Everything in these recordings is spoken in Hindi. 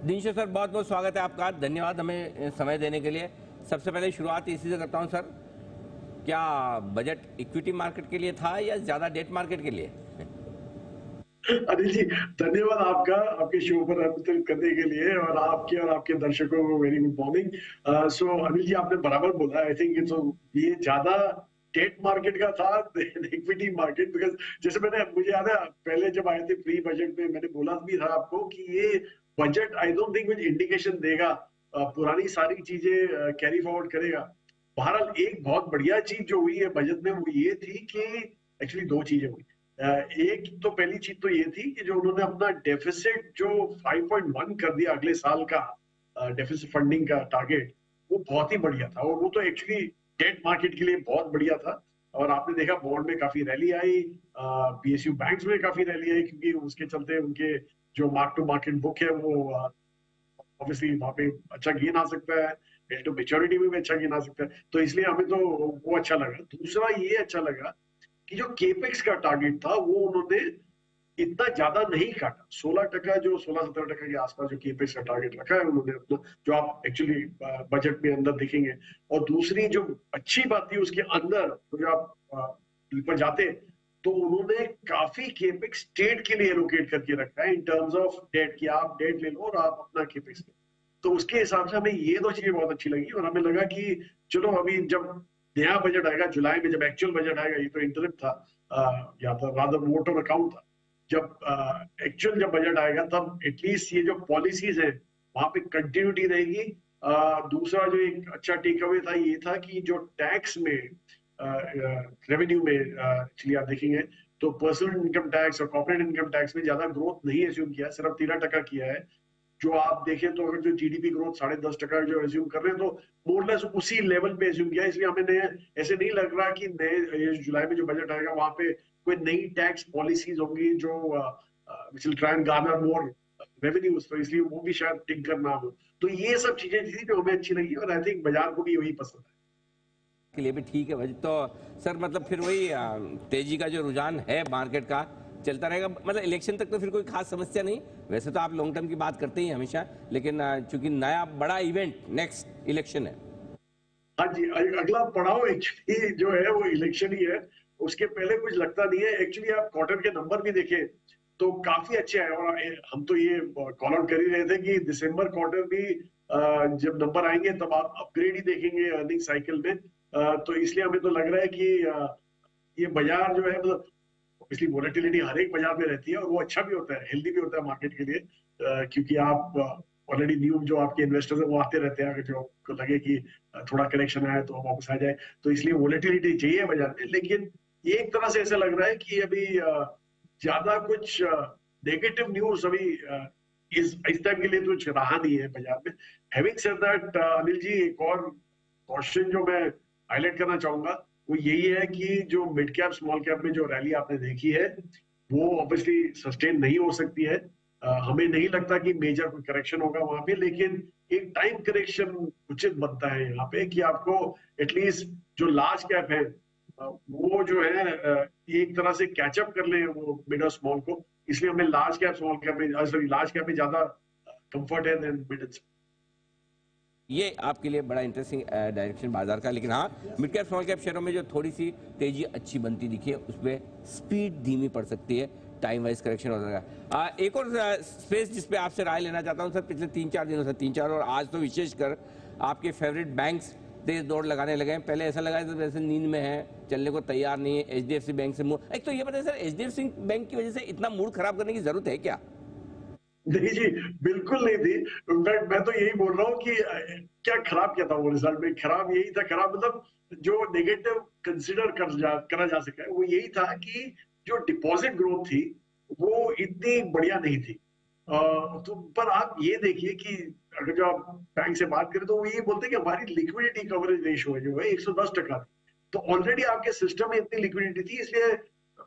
दिनेश सर, बहुत बहुत स्वागत है आपका। धन्यवाद हमें समय देने के लिए। सबसे पहले शुरुआत इसी से करता हूं सर, क्या बजट इक्विटी मार्केट के लिए था या ज्यादा डेट मार्केट के लिए? अनिल जी, धन्यवाद आपका आपके शो पर आमंत्रित करने के लिए और आपके दर्शकों को वेरी गुड मॉर्निंग। सो अनिल जी, आपने बराबर बोला। आई थिंक इट्स ये ज्यादा डेट मार्केट का था इक्विटी मार्केट, बिकॉज जैसे मुझे याद है पहले जब आए थे प्री बजट में, मैंने बोला भी था आपको कि ये बजट आई डोंट थिंक कुछ इंडिकेशन देगा, पुरानी सारी चीजें कैरी फॉरवर्ड करेगा। बहरहाल एक बहुत बढ़िया चीज जो हुई है बजट में वो ये थी कि एक्चुअली दो चीजें हुई। एक तो पहली चीज तो ये थी कि जो उन्होंने अपना डेफिसिट जो 5.1 कर दिया अगले साल का, डेफिसिट फंडिंग का टारगेट, वो बहुत ही बढ़िया था और वो तो एक्चुअली डेट मार्केट के लिए बहुत बढ़िया था। और आपने देखा बॉन्ड में काफी रैली आई, पीएसयू बैंक्स में काफी रैली आई, क्योंकि उसके चलते उनके जो मार्क टू मार्केट बुक है वो ऑब्वियसली वहां पे अच्छा गेन आ सकता है, टू मेच्योरिटी में भी अच्छा गेन आ सकता है, तो इसलिए हमें तो वो अच्छा लगा। दूसरा ये अच्छा लगा कि जो केपेक्स का टारगेट था वो उन्होंने इतना ज्यादा नहीं काटा। 16% जो 16-17% के आसपास जो केपेक्स का टारगेट रखा है उन्होंने अपना, जो आप एक्चुअली बजट में अंदर देखेंगे। और दूसरी जो अच्छी बात थी उसके अंदर, तो जो आप ऊपर जाते तो उन्होंने काफी केपेक्स स्टेट के लिए एलोकेट करके रखा है इन टर्म्स ऑफ डेट, कि आप डेट ले लो और आप अपना केपेक्स ले। तो उसके हिसाब से हमें ये दो चीजें बहुत अच्छी लगी और हमें लगा कि चलो अभी जब नया बजट आएगा जुलाई में, जब एक्चुअल बजट आएगा, ये तो इंटरिम था, या तो रादर वोट ऑन अकाउंट था, जब एक्चुअल जब बजट आएगा तब एटलीस्ट ये जो पॉलिसीज है वहां पे कंटिन्यूटी रहेगी। दूसरा जो एक अच्छा टेक अवे था ये था कि जो टैक्स में रेवेन्यू में एक्चुअली आप देखेंगे तो पर्सनल इनकम टैक्स और कॉर्पोरेट इनकम टैक्स में ज्यादा ग्रोथ नहीं एज्यूम किया, सिर्फ 13% किया है। जो आप देखें तो अगर जो जीडीपी ग्रोथ 10.5% जो एज्यूम कर रहे हैं तो मोरलेस उसी लेवल पे एज्यूम किया है। इसलिए हमें ऐसे नहीं लग रहा कि नए जुलाई में जो बजट आएगा वहां पे कोई नई टैक्स पॉलिसीज होंगी जो which will try and Garner more revenues, तो इसलिए वो भी शायद टिंकर ना हो। तो ये सब चीजें थी जो हमें अच्छी लगी और आई थिंक बाजार को भी वही पसंद है। के लिए भी ठीक है बजट तो। सर मतलब फिर वही तेजी का जो रुझान है मार्केट का चलता रहेगा, मतलब इलेक्शन तक तो फिर कोई खास समस्या नहीं। वैसे तो आप लॉन्ग टर्म की बात करते ही हैं हमेशा, लेकिन चूंकि नया बड़ा इवेंट नेक्स्ट इलेक्शन है। हाँ जी, अगला पड़ाव एक्चुअली जो है वो इलेक्शन ही है। उसके पहले कुछ लगता नहीं है। एक्चुअली आप क्वार्टर के नंबर भी देखें तो काफी अच्छे आए और हम तो ये कॉल आउट कर ही रहे थे कि दिसंबर क्वार्टर भी जब नंबर आएंगे तब आप अपग्रेड ही देखेंगे अर्निंग साइकिल में। तो इसलिए हमें तो लग रहा है कि ये बाजार जो है, मतलब इसलिए वोलेटिलिटी हर एक बाजार में रहती है और वो अच्छा भी होता है, हेल्दी भी होता है मार्केट के लिए, क्योंकि आप ऑलरेडी न्यू जो आपके इन्वेस्टर्स हैं वो आते रहते हैं, अगर जो को लगे कि थोड़ा करेक्शन आया तो वापस आ जाए, तो इसलिए वोलेटिलिटी चाहिए बाजार में। लेकिन एक तरह से ऐसा लग रहा है कि अभी ज्यादा कुछ नेगेटिव न्यूज अभी इस टाइम के लिए कुछ रहा नहीं है बाजार में। Having said that Anil ji, एक और क्वेश्चन जो मैं हाईलाइट करना चाहूंगा वो यही है कि जो मिड कैप स्मॉल कैप में जो रैली आपने देखी है वो ऑब्वियसली सस्टेन नहीं हो सकती है। हमें नहीं लगता कि मेजर कोई करेक्शन होगा वहां पे, लेकिन एक टाइम करेक्शन उचित बनता है यहाँ पे कि आपको एटलीस्ट जो लार्ज कैप है वो जो है एक तरह से कैचअप कर ले वो मिड और स्मॉल को। इसलिए हमें लार्ज कैप स्मॉल कैप में, सॉरी लार्ज कैप में ज्यादा कंफर्ट है देन मिड एंड। ये आपके लिए बड़ा इंटरेस्टिंग डायरेक्शन बाजार का। लेकिन हाँ, मिड कैप स्मॉल कैप शेयरों में जो थोड़ी सी तेजी अच्छी बनती दिखी है उसमें स्पीड धीमी पड़ सकती है, टाइम वाइज करेक्शन हो जाएगा। एक और स्पेस जिस पे आपसे राय लेना चाहता हूँ सर, पिछले 3-4 दिनों से, 3-4 और आज तो विशेषकर आपके फेवरेट बैंक्स तेज दौड़ लगाने लगे हैं। पहले ऐसा लगा जैसे नींद में है, चलने को तैयार नहीं है। एचडीएफसी बैंक से मूड, एक तो ये बताइए सर, एचडीएफसी बैंक की वजह से इतना मूड खराब करने की जरूरत है क्या? नहीं जी, बिल्कुल नहीं थी। इनफैक्ट मैं तो यही बोल रहा हूँ कि क्या खराब क्या था वो रिजल्ट में, खराब यही था, खराब मतलब जो नेगेटिव कंसिडर करा जा सका है वो यही था कि जो डिपॉजिट ग्रोथ थी वो इतनी बढ़िया नहीं थी। तो पर आप ये देखिए कि अगर जो आप बैंक से बात करें तो वो ये बोलते हैं कि हमारी लिक्विडिटी कवरेज रेशियो है जो है 110% थी। तो ऑलरेडी आपके सिस्टम में इतनी लिक्विडिटी थी, इसलिए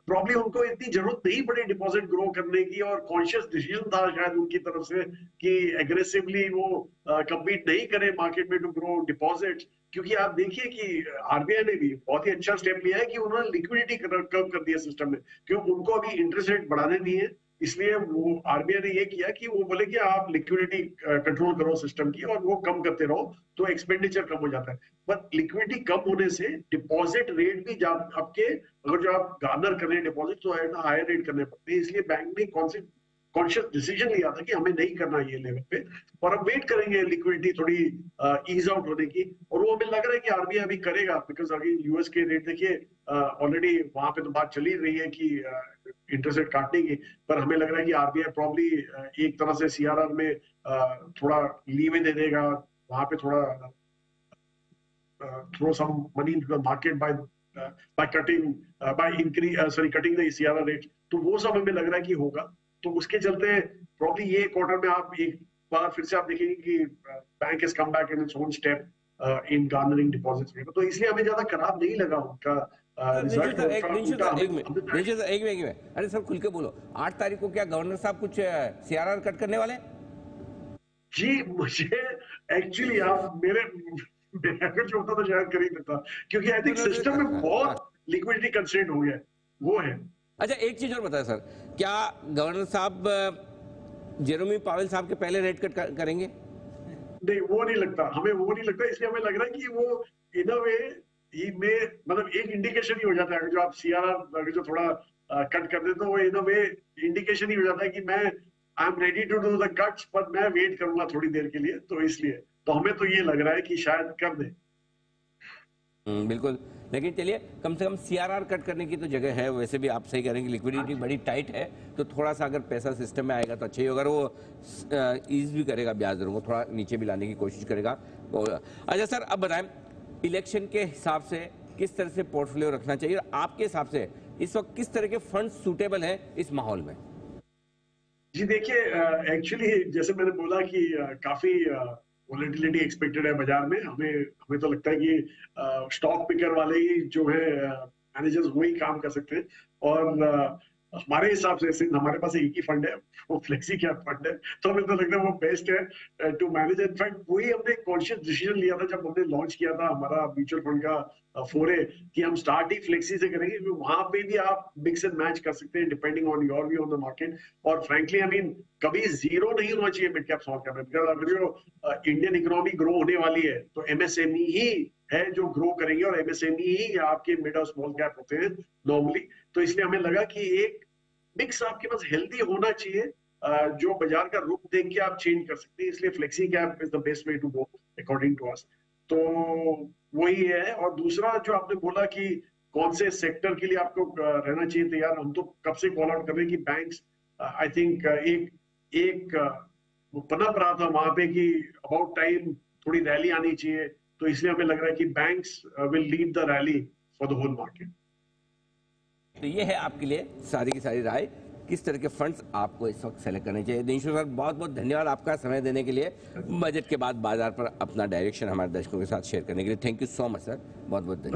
प्रॉब्लम उनको इतनी जरूरत नहीं पड़ी डिपॉजिट ग्रो करने की, और कॉन्शियस डिसीजन था शायद उनकी तरफ से कि एग्रेसिवली वो कम्पीट नहीं करे मार्केट में टू ग्रो डिपॉजिट। क्योंकि आप देखिए कि आरबीआई ने भी बहुत ही अच्छा स्टेप लिया है कि उन्होंने लिक्विडिटी कर्व कर दिया सिस्टम में, क्योंकि उनको अभी इंटरेस्ट रेट बढ़ाने दिए इसलिए वो आरबीआई ने ये किया कि वो बोले कि आप लिक्विडिटी कंट्रोल करो सिस्टम की और वो कम करते रहो तो एक्सपेंडिचर कम हो जाता है। पर लिक्विडिटी कम होने से डिपॉजिट रेट भी आपके, अगर जो आप गार्नर कर रहे हैं डिपॉजिट तो है ना हायर रेट करने पड़ते हैं, इसलिए बैंक ने कॉन्शियस डिसीजन लिया था कि हमें नहीं करना ये लेवल पे, और अब वेट करेंगे लिक्विडिटी थोड़ी ईज आउट होने की, और वो हमें लग रहा है कि आरबीआई अभी करेगा, बिकॉज अभी यूएस के रेट देखिए ऑलरेडी वहां पे तो बात चली रही है कि इंटरेस्ट रेट काटने की, पर हमें लग रहा है कि आरबीआई प्रॉब्ली एक तरह से सीआरआर में थोड़ा लीवे दे देगा, वहां पे थोड़ा throw some money into the market by cutting the CRR rate, तो वो सब हमें लग रहा है कि होगा। तो उसके चलते प्रॉब्ली ये क्वार्टर में आप एक बार फिर से आप देखेंगे कि bank has come back in its own step in garnering deposits में, तो इसलिए हमें ज्यादा खराब नहीं लगा उनका रिजल्ट। अरे सर खुल के बोलो, 8 तारीख को क्या गवर्नर साहब कुछ सीआरआर कट करने वाले? जी मुझे एक्चुअली आप अगर जो होता तो शायद कर ही देता, क्योंकि आई थिंक सिस्टम में बहुत लिक्विडिटी कंस्ट्रेंट हो गया है, वो है। अच्छा एक चीज और बताएं सर, क्या गवर्नर साहब जेरोमी पावेल साहब के पहले रेट कट करेंगे? नहीं वो नहीं लगता, हमें वो नहीं लगता, इसलिए हमें लग रहा है कि वो इन अ वे में मतलब एक इंडिकेशन ही हो जाता है, अगर जो आप सीआरआर अगर जो थोड़ा कट कर दे तो वो इन अ वे इंडिकेशन ही हो जाता है कि मैं I am ready to do the cuts, पर मैं वेट करूंगा थोड़ी देर के लिए, तो इसलिए तो हमें तो ये लग रहा है कि शायद कर दे। बिल्कुल, लेकिन चलिए कम से कम सीआरआर कट करने की तो जगह है। वैसे भी आप सही कह रहे हैं कि लिक्विडिटी बड़ी टाइट है, तो थोड़ा सा अगर पैसा सिस्टम में आएगा तो अच्छा ही होगा, वो ईज भी करेगा ब्याज दरों को, थोड़ा नीचे भी लाने की कोशिश करेगा। अच्छा सर अब बताएं, इलेक्शन के हिसाब से किस तरह से पोर्टफोलियो रखना चाहिए, और आपके हिसाब से इस वक्त किस तरह के फंड सूटेबल है इस माहौल में? जी देखिए एक्चुअली जैसे मैंने बोला कि काफी वोलेटिलिटी एक्सपेक्टेड है बाजार में, हमें तो लगता है कि स्टॉक पिकर वाले ही जो है मैनेजर्स वही काम कर सकते हैं, और हमारे हिसाब से सिर्फ हमारे पास एक ही फंड है, वो फ्लेक्सी कैप फंड है, तो हमें तो लगता है वो बेस्ट है टू मैनेज। इनफैक्ट वही हमने कॉन्शियस डिसीजन लिया था जब हमने लॉन्च किया था हमारा म्यूचुअल फंड का फोरे, कि हम स्टार्ट ही फ्लेक्सी से करेंगे, क्योंकि वहां पे भी आप मिक्स एंड मैच कर सकते हैं depending on your view on the market. और फ्रेंकली आई मीन कभी जीरो नहीं होना चाहिए मिड कैप स्मॉल कैप में, बिकॉज अगर जो इंडियन इकोनॉमी ग्रो होने वाली है तो एमएसएमई ही है जो ग्रो करेंगे, और एमएसएमई ही आपके मिड और स्मॉल कैप होते हैं नॉर्मली। तो इसलिए हमें लगा कि एक मिक्स आपके पास हेल्दी होना चाहिए, जो बाजार का रुख देख के आप चेंज कर सकते हैं, इसलिए flexi cap is the best way to go according to us. तो वही है। और दूसरा जो आपने बोला कि कौन से सेक्टर के लिए आपको रहना चाहिए तैयार, हम तो कब से कॉल आउट कर रहे हैं कि बैंक्स आई थिंक एक पनप रहा था वहां पे कि अबाउट टाइम थोड़ी रैली आनी चाहिए, तो इसलिए हमें लग रहा है कि banks will lead the rally for the whole market. तो ये है आपके लिए सारी की सारी राय, किस तरह के फंड्स आपको इस वक्त सेलेक्ट करने चाहिए। दिनेश सर बहुत बहुत धन्यवाद आपका समय देने के लिए, बजट के बाद बाजार पर अपना डायरेक्शन हमारे दर्शकों के साथ शेयर करने के लिए। Thank you so much sir, बहुत बहुत धन्यवाद।